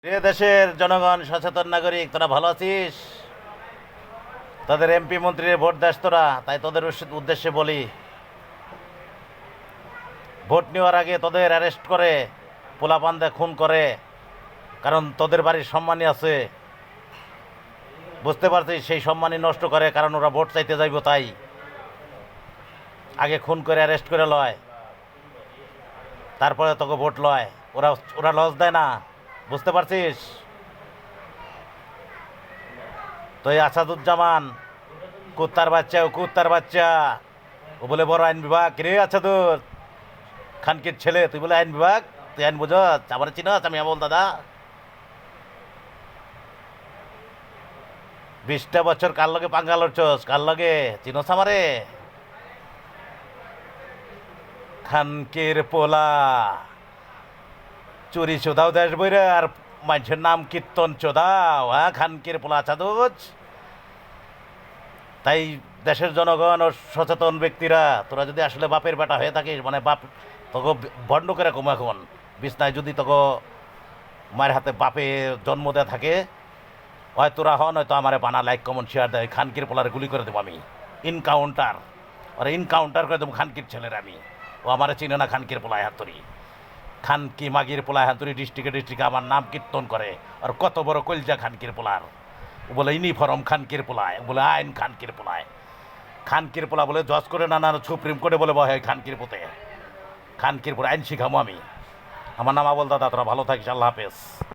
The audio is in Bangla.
দেশের জনগণ, সচেতন নাগরিক, তোরা ভালো আছিস? তাদের এমপি মন্ত্রীর ভোট দেস তোরা, তাই তোদের উদ্দেশ্যে বলি, ভোট নেওয়ার আগে তোদের অ্যারেস্ট করে পোলাপান্দে খুন করে, কারণ তোদের বাড়ির সম্মানী আছে, বুঝতে পারছিস? সেই সম্মানী নষ্ট করে, কারণ ওরা ভোট চাইতে যাইব, তাই আগে খুন করে অ্যারেস্ট করে লয়, তারপরে তোকে ভোট লয়। ওরা ওরা লস দেয় না, বুঝতে পারছিস? তো এই আসাদুজ্জামান কুত্তার বাচ্চা, ও কুত্তার বাচ্চা, ও বলে বড় আইন বিভাগ। রে আসাদুর, খানকির ছেলে, তুই বলে আইন বিভাগ, তুই আইন বুঝস? আমার চিনস? আমি আমল দাদা। 20টা বছর কার লগে পাঙ্গা লড়ছস? কার লগে চিনস আমারে? খানকির পোলা, চুরি চোদাও দেশ বইরে, আর মানুষের নাম কীর্তন চোদাও। হ্যাঁ, খানকির পোলা আসাদুজ। তাই দেশের জনগণ ও সচেতন ব্যক্তিরা, তোরা যদি আসলে বাপের বেটা হয়ে থাকিস, মানে বাপ তোকে ভণ্ড করে কম, এখন বিছনায় যদি তোকে মায়ের হাতে বাপে জন্ম দেয়া থাকে, হয় তোরা হন, হয়তো আমার বানা লাইক কমন শেয়ার দেয়, খানকির পোলারে গুলি করে দেবো আমি। ইনকাউন্টার, ওরা ইনকাউন্টার করে দেবো খানকির ছেলের আমি। ও আমারে চিনে না, খানকির পোলায় হাতুরি, খানকি মাগির পোলায় হাতুরি, ডিস্ট্রিক্টে ডিস্ট্রিক্টে আমার নাম কীর্তন করে। আর কত বড় কলজা খানকির পোলার, ও বলে ইউনিফর্ম খানকির পোলায়, ও বলে আইন খানকির পোলায়। খানকির পোলা বলে জজ করে, না না সুপ্রিম কোর্টে বলে বহে খানকির পোতে। খানকির পোলা আইন শিখামো আমি। আমার নাম আবুল দাদা, তোরা ভালো থাকিস, আল্লাহ হাফেজ।